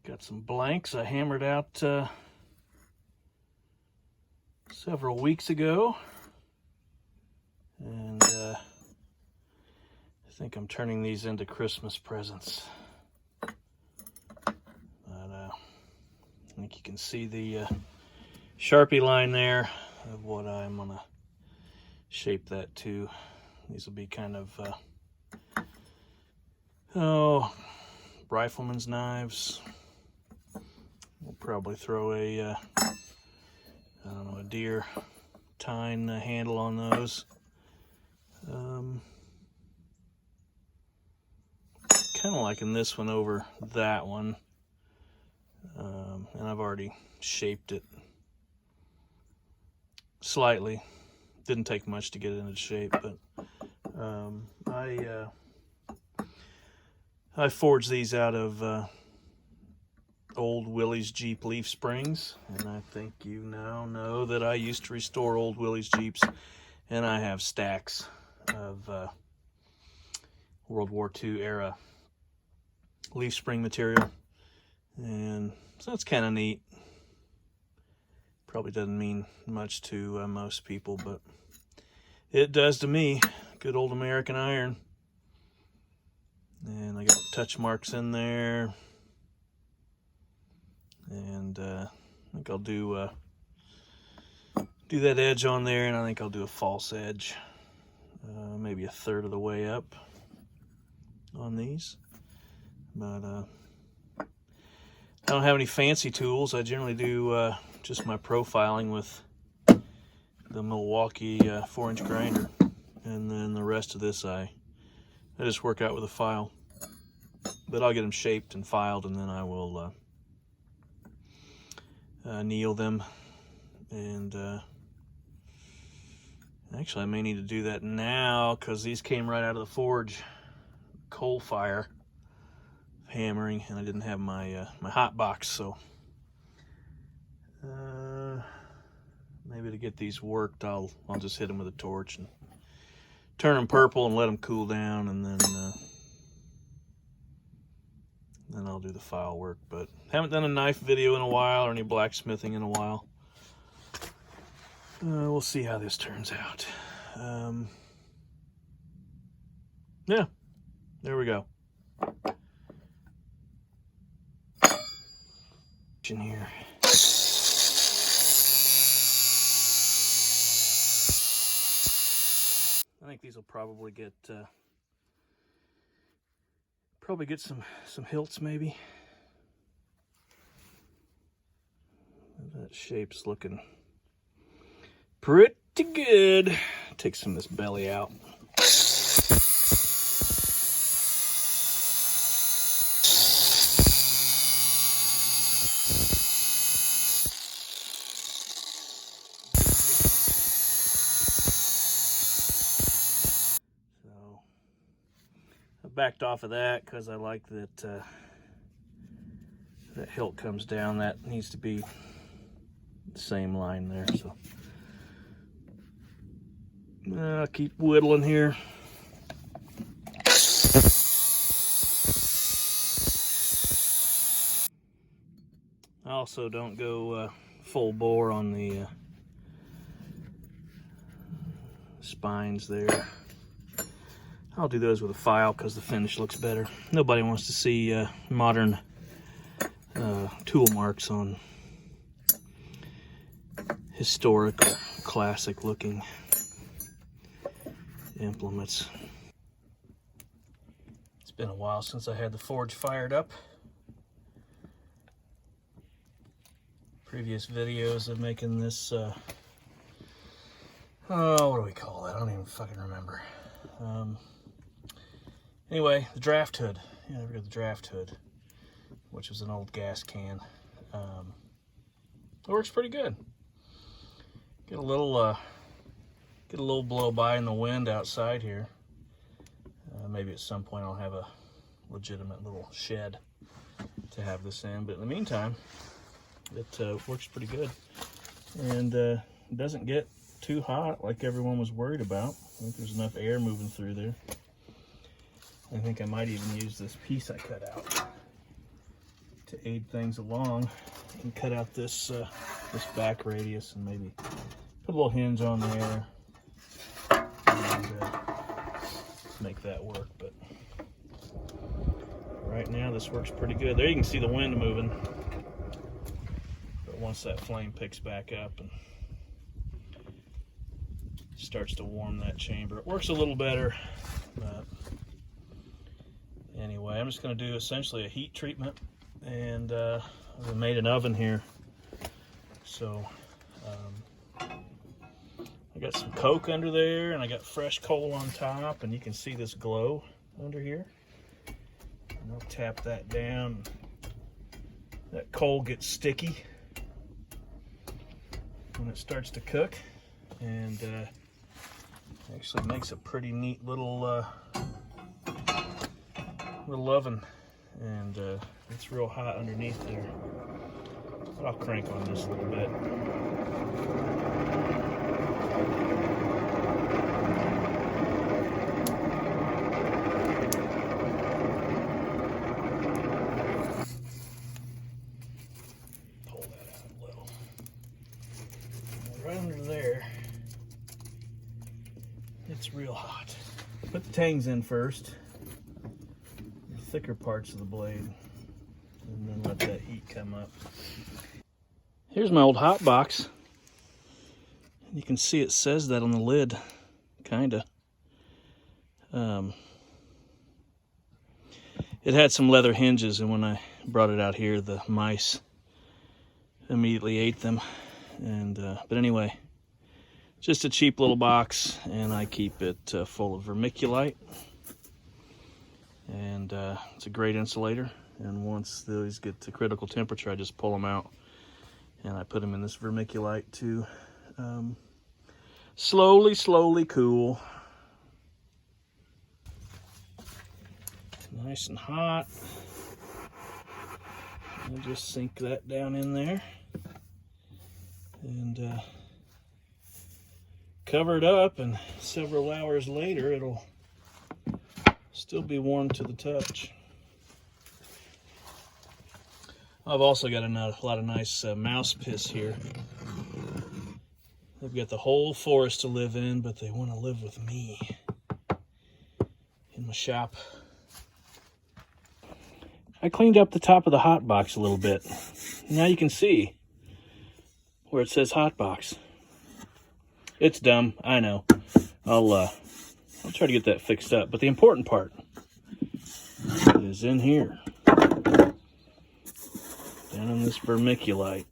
Got some blanks I hammered out several weeks ago. And I think I'm turning these into Christmas presents. But I think you can see the Sharpie line there of what I'm gonna shape that to. These will be kind of Rifleman's knives. We'll probably throw a I don't know, a deer tine handle on those. Kind of liking this one over that one, and I've already shaped it slightly. Didn't take much to get it into shape, but I forged these out of old Willys Jeep leaf springs, and I think you now know that I used to restore old Willys Jeeps, and I have stacks of World War II era leaf spring material, and so that's kind of neat. Probably doesn't mean much to most people, but it does to me. Good old American iron. And I got touch marks in there, and I think I'll do that edge on there, and I think I'll do a false edge, maybe a third of the way up on these. But I don't have any fancy tools. I generally do just my profiling with the Milwaukee 4-inch grinder, and then the rest of this I just work out with a file. But I'll get them shaped and filed, and then I will anneal them. And actually I may need to do that now, because these came right out of the forge, coal fire hammering, and I didn't have my my hot box, so maybe to get these worked, I'll just hit them with a torch and turn them purple and let them cool down, and then I'll do the file work. But haven't done a knife video in a while, or any blacksmithing in a while. We'll see how this turns out. Yeah, there we go. In here. I think these will probably get some hilts maybe. That shape's looking pretty good. Take some of this belly out. Backed off of that because I like that that hilt comes down. That needs to be the same line there. So I'll keep whittling here. I also don't go full bore on the spines there. I'll do those with a file because the finish looks better. Nobody wants to see modern tool marks on historic or classic looking implements. It's been a while since I had the forge fired up. Previous videos of making this, what do we call that? I don't even fucking remember. Anyway, the draft hood. Yeah, I forgot the draft hood, which was an old gas can. It works pretty good. Get a little blow by in the wind outside here. Maybe at some point I'll have a legitimate little shed to have this in, but in the meantime, it works pretty good, and doesn't get too hot like everyone was worried about. I think there's enough air moving through there. I think I might even use this piece I cut out to aid things along, you can cut out this this back radius and maybe put a little hinge on there and make that work. But right now this works pretty good. There you can see the wind moving. But once that flame picks back up and starts to warm that chamber, it works a little better. But anyway, I'm just going to do essentially a heat treatment, and I made an oven here, so I got some coke under there, and I got fresh coal on top, and you can see this glow under here. And I'll tap that down. That coal gets sticky when it starts to cook, and actually makes a pretty neat little little oven, and it's real hot underneath there. But I'll crank on this a little bit. Pull that out a little. Right under there, it's real hot. Put the tangs in first, the thicker parts of the blade, and then let that heat come up. Here's my old hot box. You can see it says that on the lid, kinda. It had some leather hinges, and when I brought it out here, the mice immediately ate them. And but anyway, just a cheap little box, and I keep it full of vermiculite, and it's a great insulator. And once those get to critical temperature, I just pull them out and I put them in this vermiculite to slowly cool. Nice and hot. I'll just sink that down in there and cover it up, and several hours later it'll still be warm to the touch. I've also got a lot of nice mouse piss here. They've got the whole forest to live in, but they want to live with me in my shop. I cleaned up the top of the hot box a little bit. Now you can see where it says hot box. It's dumb, I know. I'll try to get that fixed up. But the important part is in here, down in this vermiculite.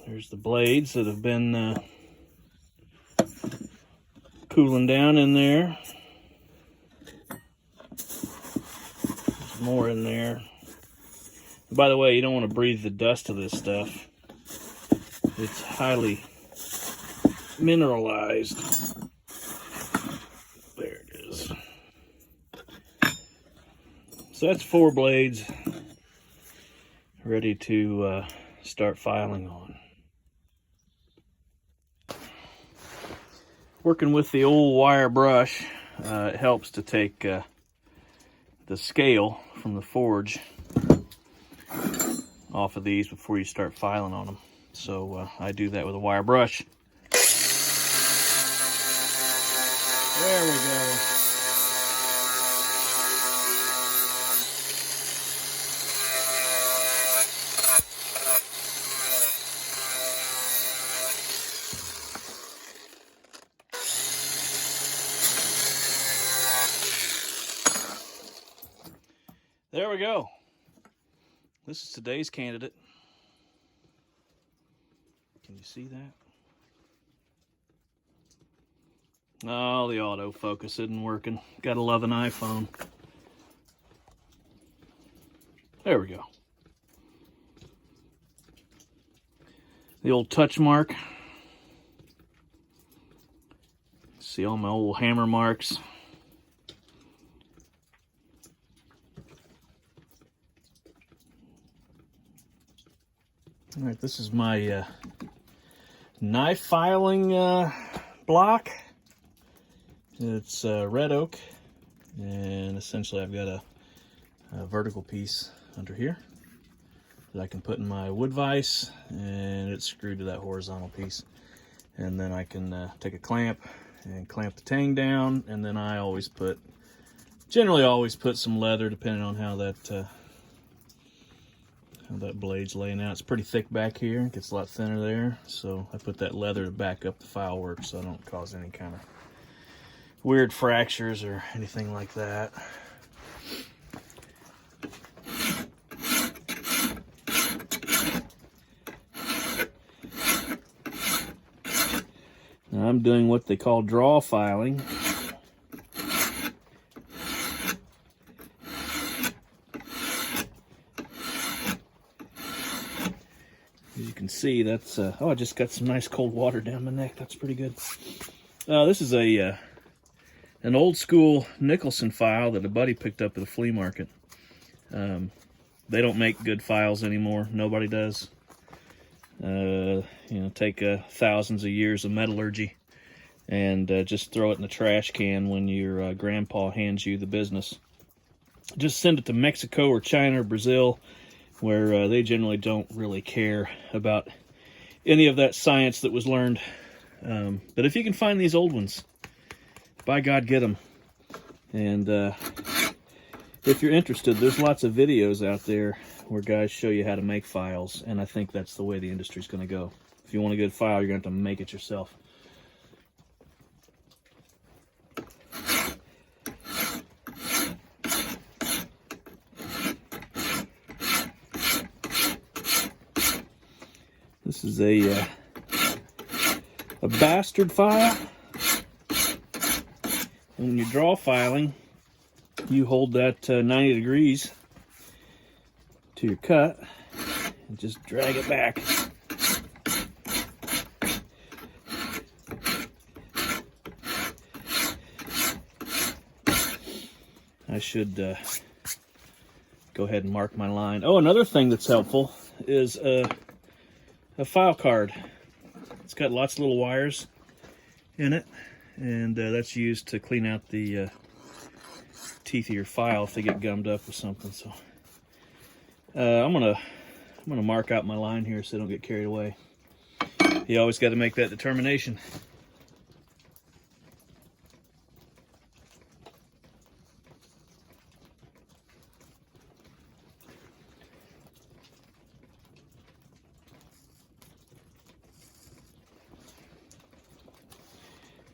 There's the blades that have been cooling down in there. There's more in there. By the way, you don't want to breathe the dust of this stuff. It's highly mineralized. There it is. So that's 4 blades ready to start filing on. Working with the old wire brush, it helps to take the scale from the forge off of these before you start filing on them. So I do that with a wire brush. There we go. There we go. This is today's candidate. Can you see that? Oh, the autofocus isn't working. Gotta love an iPhone. There we go. The old touch mark. See all my old hammer marks. All right, this is my knife filing block. It's red oak, and essentially I've got vertical piece under here that I can put in my wood vise, and it's screwed to that horizontal piece. And then I can take a clamp and clamp the tang down, and then I generally always put some leather, depending on how that blade's laying out. It's pretty thick back here, it gets a lot thinner there, so I put that leather to back up the file work so I don't cause any kind of weird fractures or anything like that. Now I'm doing what they call draw filing. As you can see, that's oh, I just got some nice cold water down my neck. That's pretty good. This is an old school Nicholson file that a buddy picked up at a flea market. They don't make good files anymore. Nobody does. You know, take thousands of years of metallurgy and just throw it in the trash can when your grandpa hands you the business. Just send it to Mexico or China or Brazil, where they generally don't really care about any of that science that was learned. But if you can find these old ones, by God, get them. And if you're interested, there's lots of videos out there where guys show you how to make files, and I think that's the way the industry's going to go. If you want a good file, you're going to have to make it yourself. This is a bastard file. When you draw filing, you hold that 90 degrees to your cut and just drag it back. I should go ahead and mark my line. Oh, another thing that's helpful is a file card. It's got lots of little wires in it, and that's used to clean out the teeth of your file if they get gummed up with something. So I'm gonna mark out my line here so I don't get carried away. You always got to make that determination.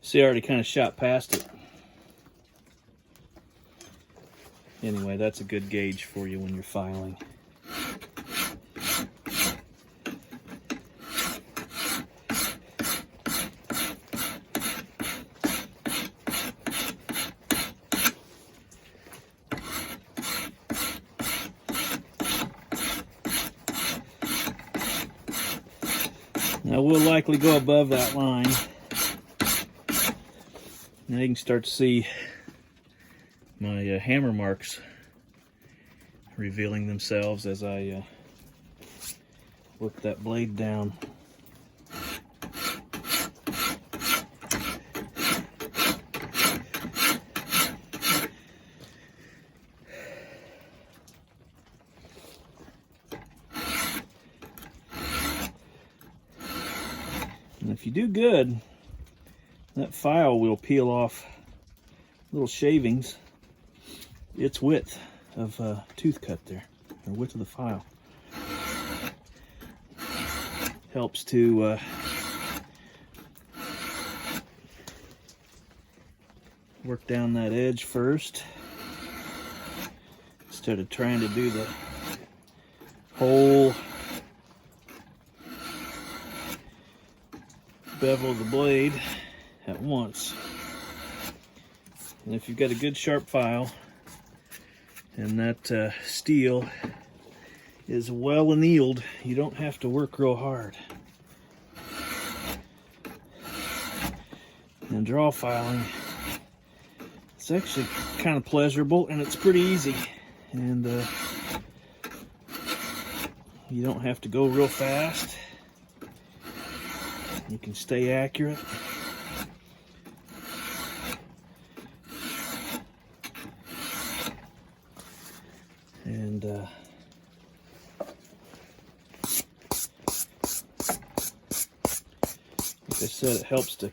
See, I already kind of shot past it. Anyway, that's a good gauge for you when you're filing. Now we'll likely go above that line. Now you can start to see my hammer marks revealing themselves as I work that blade down. And if you do good, that file will peel off little shavings its width of tooth cut there, or width of the file. Helps to work down that edge first instead of trying to do the whole bevel of the blade at once. And if you've got a good sharp file and that steel is well annealed, you don't have to work real hard. And draw filing, it's actually kind of pleasurable and it's pretty easy. And you don't have to go real fast. You can stay accurate. said, it helps to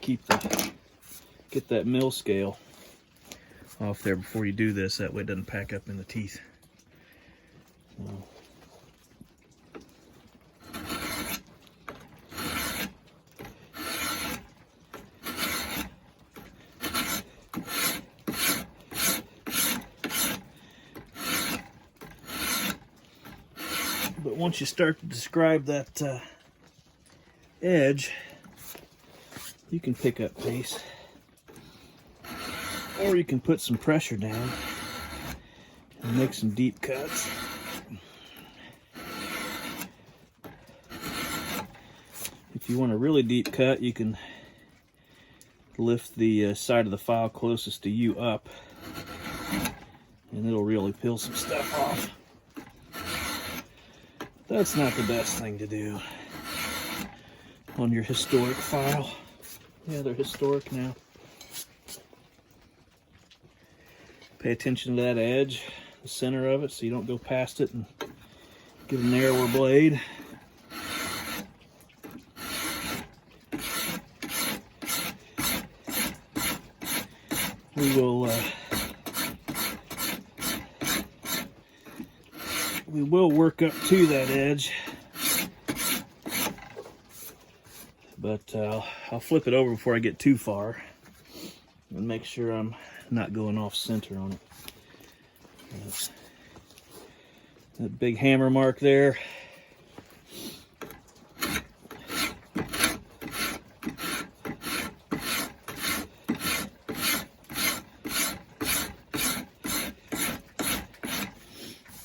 get that mill scale off there before you do this. That way it doesn't pack up in the teeth. But once you start to describe that edge, you can pick up pace, or you can put some pressure down and make some deep cuts. If you want a really deep cut, you can lift the side of the file closest to you up, and it'll really peel some stuff off. That's not the best thing to do on your historic file. Yeah, they're historic now. Pay attention to that edge, the center of it, so you don't go past it and get a narrower blade. We will work up to that edge, but I'll flip it over before I get too far and make sure I'm not going off center on it. That big hammer mark there.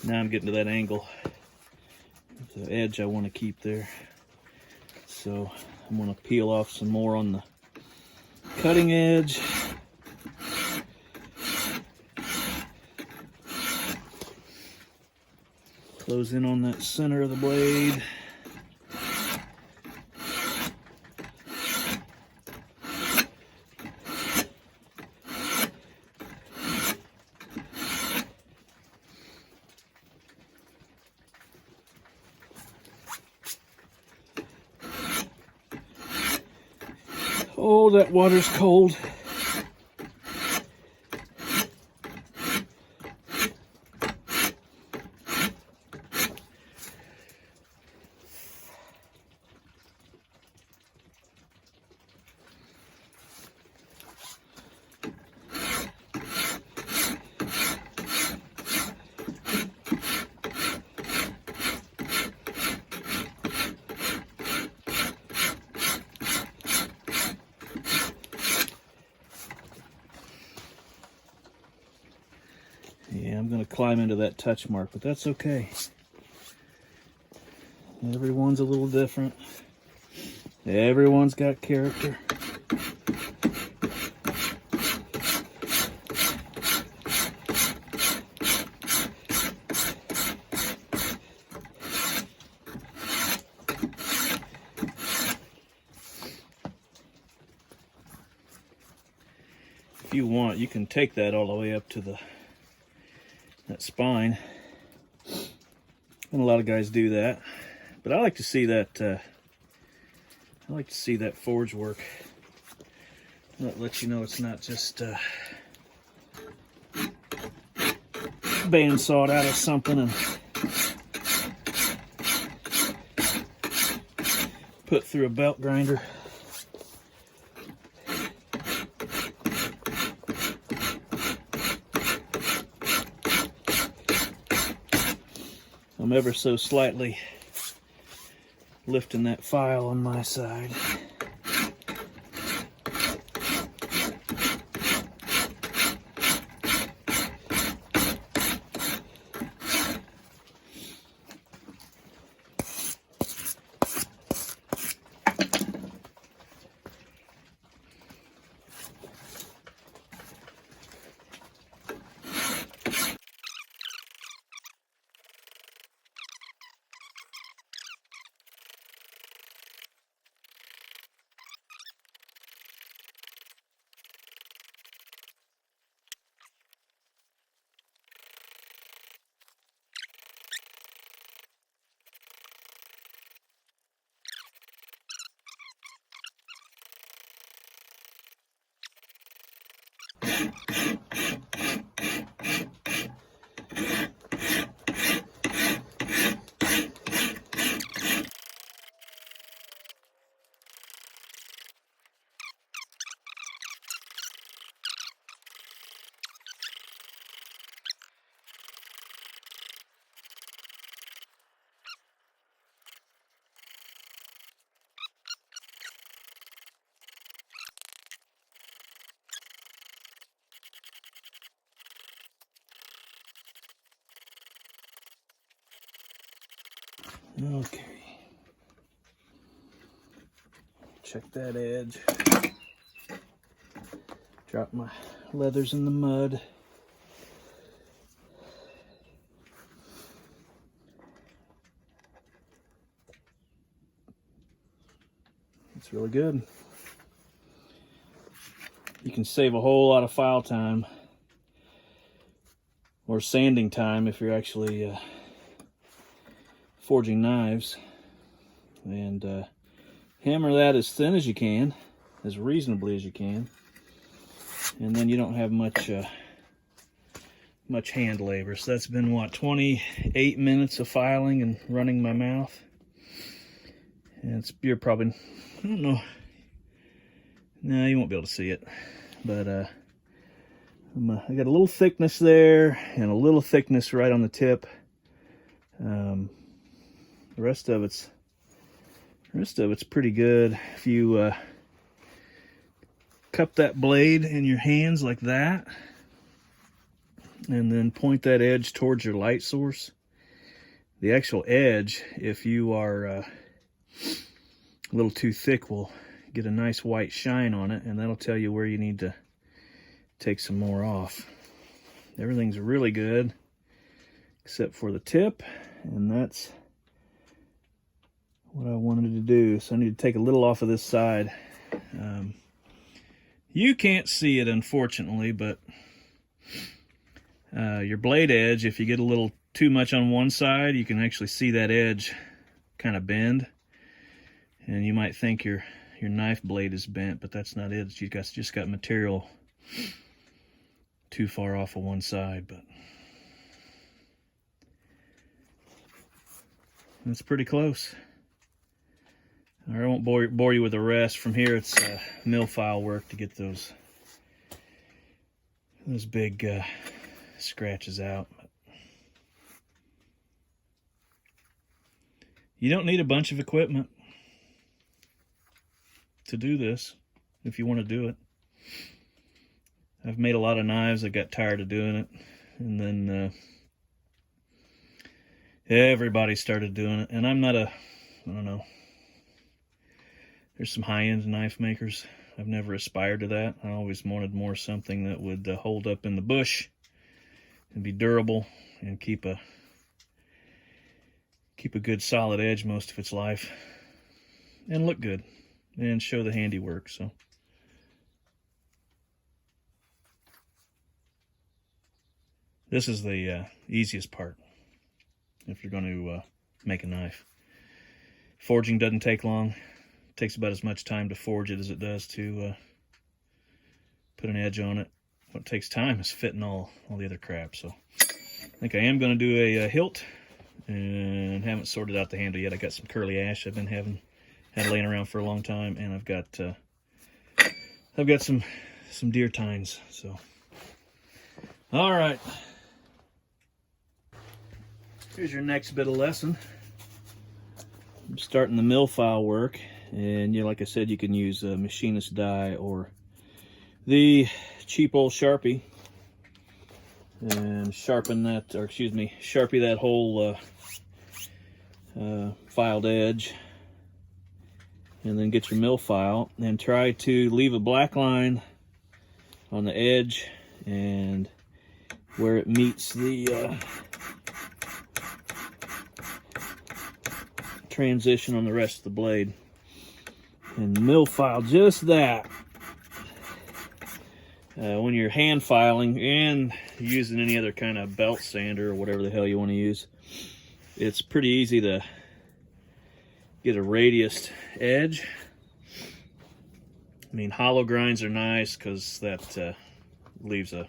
Now I'm getting to that angle, the edge I want to keep there. So I'm going to peel off some more on the cutting edge. Close in on that center of the blade. Oh, that water's cold. Yeah, I'm going to climb into that touch mark, but that's okay. Everyone's a little different. Everyone's got character. If you want, you can take that all the way up to that spine, and a lot of guys do that, but I like to see that forge work. That lets you know it's not just bandsawed out of something and put through a belt grinder. I'm ever so slightly lifting that file on my side. Okay. Check that edge. Drop my leathers in the mud. It's really good. You can save a whole lot of file time or sanding time if you're actually forging knives. And hammer that as thin as you can, as reasonably as you can, and then you don't have much hand labor. So that's been, what, 28 minutes of filing and running my mouth. And you're probably, I don't know, no, you won't be able to see it, but I got a little thickness there and a little thickness right on the tip. The rest of it's pretty good. If you cup that blade in your hands like that, and then point that edge towards your light source, the actual edge, if you are a little too thick, will get a nice white shine on it, and that'll tell you where you need to take some more off. Everything's really good except for the tip, and that's what I wanted to do. So I need to take a little off of this side. You can't see it, unfortunately, but your blade edge, if you get a little too much on one side, you can actually see that edge kind of bend, and you might think your knife blade is bent, but that's not it. You just got material too far off of one side. But that's pretty close. All right, I won't bore you with the rest. From here, it's mill file work to get those big scratches out. You don't need a bunch of equipment to do this if you want to do it. I've made a lot of knives. I got tired of doing it, and then everybody started doing it. And I'm not I don't know. There's some high-end knife makers. I've never aspired to that. I always wanted more something that would hold up in the bush and be durable and keep a good solid edge most of its life and look good and show the handiwork. So this is the easiest part if you're going to make a knife. Forging doesn't take long. It takes about as much time to forge it as it does to put an edge on it. What takes time is fitting all the other crap. So I think I am going to do a hilt, and haven't sorted out the handle yet. I got some curly ash I've been had laying around for a long time, and I've got some deer tines. So all right, here's your next bit of lesson. I'm starting the mill file work, and like I said, you can use a machinist die or the cheap old Sharpie and Sharpie that whole filed edge, and then get your mill file and try to leave a black line on the edge and where it meets the transition on the rest of the blade, and mill file just that. When you're hand filing and using any other kind of belt sander or whatever the hell you want to use, it's pretty easy to get a radiused edge. I mean, hollow grinds are nice because that leaves a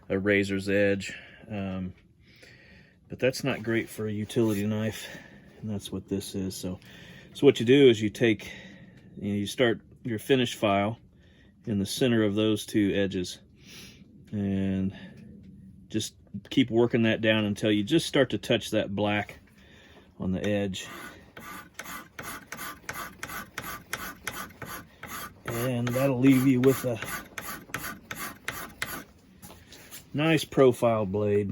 razor's edge, but that's not great for a utility knife, and that's what this is. So what you do is you start your finish file in the center of those two edges, and just keep working that down until you just start to touch that black on the edge. And that'll leave you with a nice profile blade.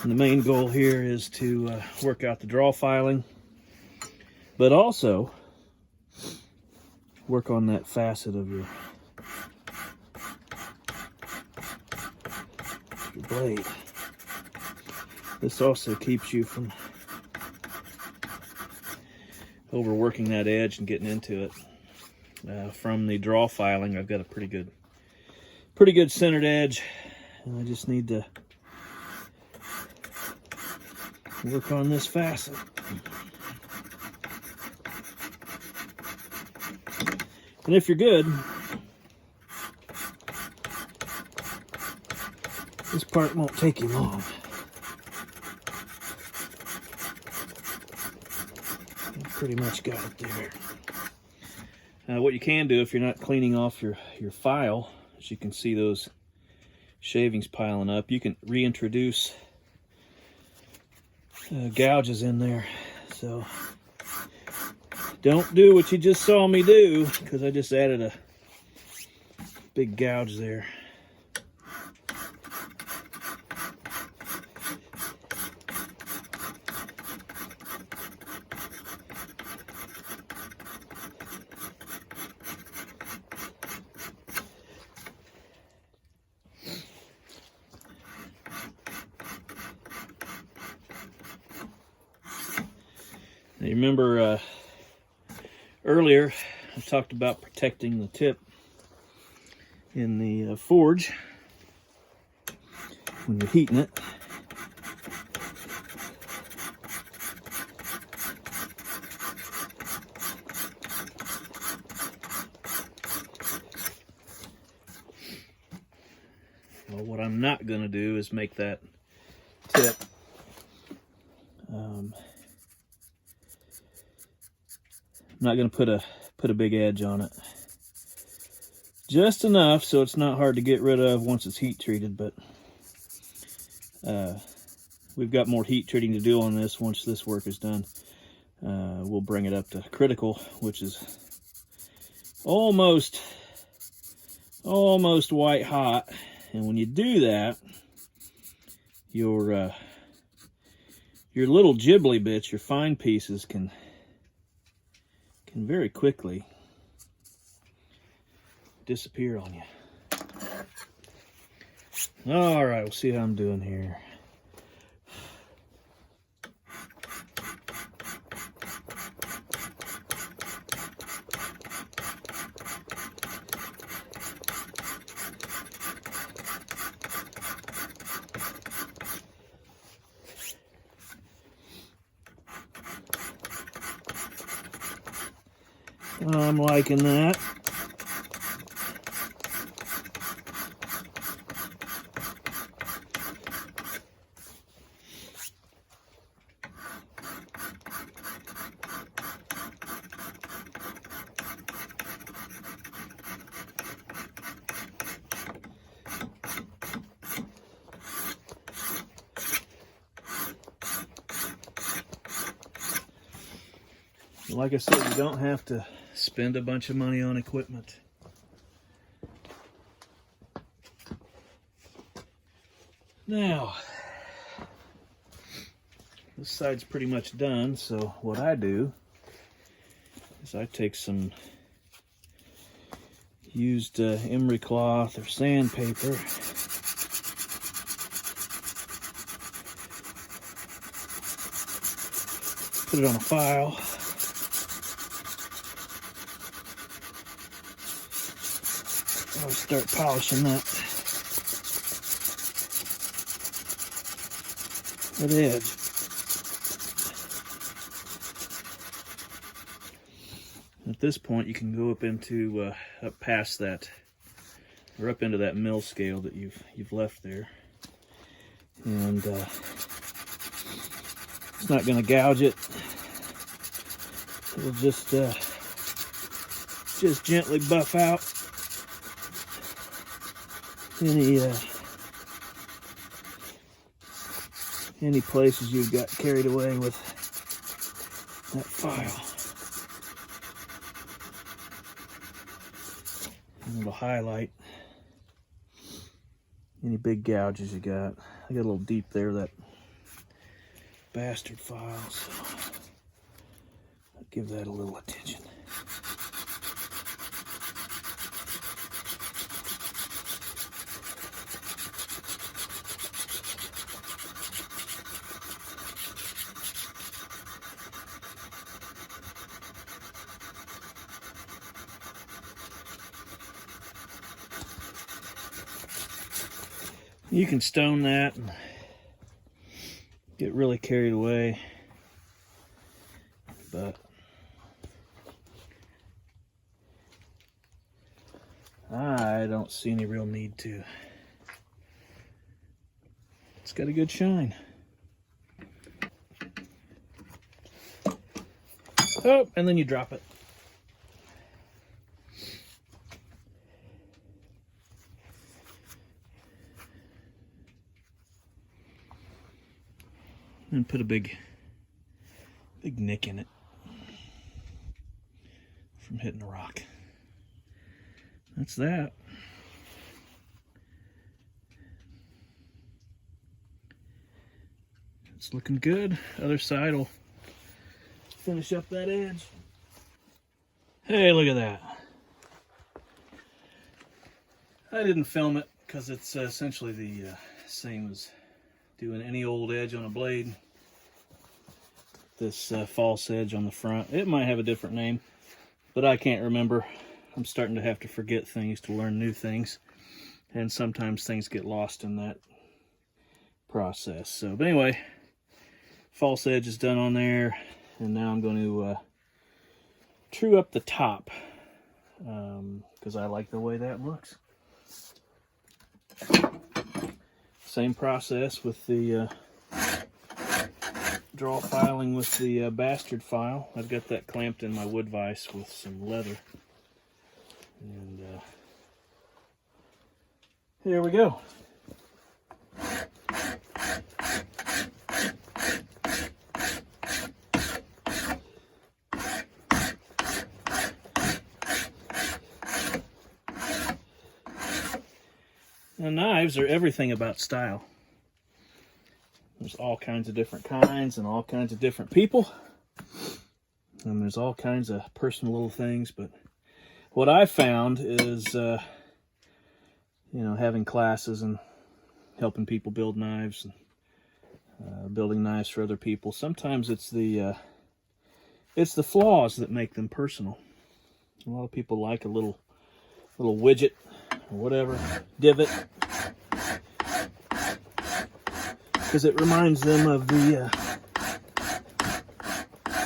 And the main goal here is to work out the draw filing, but also work on that facet of your blade. This also keeps you from overworking that edge and getting into it. From the draw filing, I've got a pretty good centered edge, and I just need to work on this facet. And if you're good, this part won't take you long. You pretty much got it there. What you can do if you're not cleaning off your file, as you can see those shavings piling up, you can reintroduce gouges in there. So don't do what you just saw me do, because I just added a big gouge there. Now, you remember earlier I talked about protecting the tip in the forge when you're heating it. Well, what I'm not going to do is make that tip I'm not going to put a big edge on it. Just enough so it's not hard to get rid of once it's heat treated, but we've got more heat treating to do on this. Once this work is done, we'll bring it up to critical, which is almost white hot. And when you do that, your little ghibli bits, your fine pieces, can very quickly disappear on you. All right, we'll see how I'm doing here. I'm liking that. Like I said, you don't have to spend a bunch of money on equipment. Now, this side's pretty much done, so what I do is I take some used emery cloth or sandpaper, put it on a file, I'll start polishing that edge. At this point, you can go up into up past that, or up into that mill scale that you've left there, and it's not going to gouge it. It'll just gently buff out any places you've got carried away with that file. And it'll highlight any big gouges you got. I got a little deep there that bastard file, so I'll give that a little attention. You can stone that and get really carried away, but I don't see any real need to. It's got a good shine. Oh, and then you drop it. And put a big nick in it from hitting the rock. That's that. It's looking good. Other side will finish up that edge. Hey, look at that. I didn't film it because it's essentially the same as doing any old edge on a blade. This false edge on the front. It might have a different name, but I can't remember. I'm starting to have to forget things to learn new things, and sometimes things get lost in that process. So, but anyway, false edge is done on there, and now I'm going to true up the top because I like the way that looks. Same process with the draw filing with the bastard file. I've got that clamped in my wood vise with some leather. And here we go. Now, knives are everything about style. There's all kinds of different kinds and all kinds of different people. And there's all kinds of personal little things. But what I found is, you know, having classes and helping people build knives and building knives for other people. Sometimes it's the flaws that make them personal. A lot of people like a little widget or whatever, divot, because it reminds them of the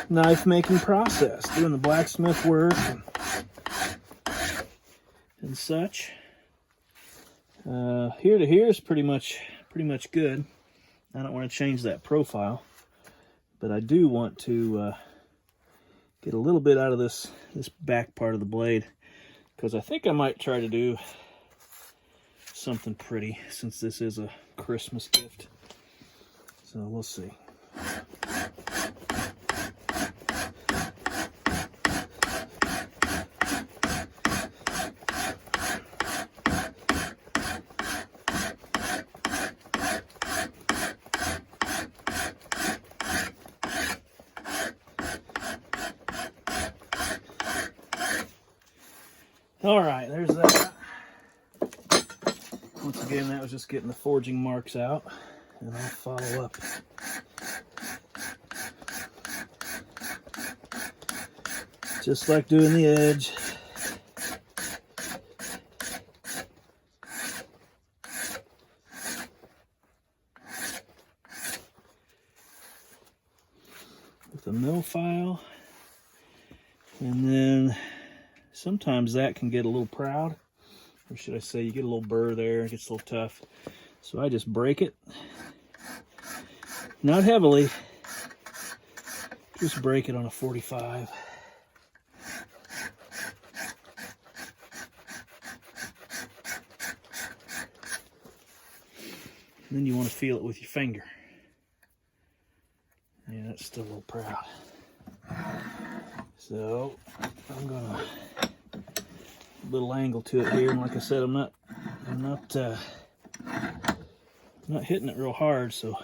knife making process, doing the blacksmith work and such. Here to here is pretty much good. I don't want to change that profile, but I do want to get a little bit out of this back part of the blade, because I think I might try to do something pretty, since this is a Christmas gift. So we'll see. All right, there's that. Once again, that was just getting the forging marks out, and I'll follow up. Just like doing the edge. With a mill file, and then sometimes that can get a little proud, or should I say you get a little burr there, it gets a little tough. So I just break it, not heavily, just break it on a 45. And then you want to feel it with your finger. Yeah, that's still a little proud. So I'm gonna little angle to it here, and like I said, I'm not hitting it real hard, so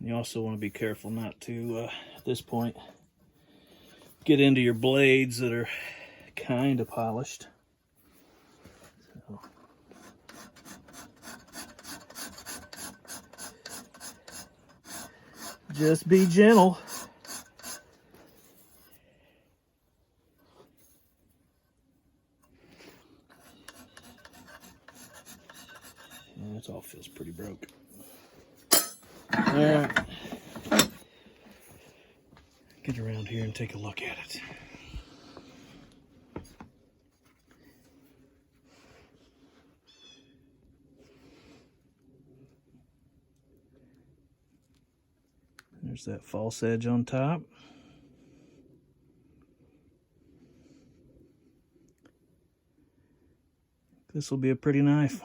You also want to be careful not to, at this point, get into your blades that are kind of polished. So. Just be gentle. Yeah, it all feels pretty broke. All right. Get around here and take a look at it. There's that false edge on top. This will be a pretty knife.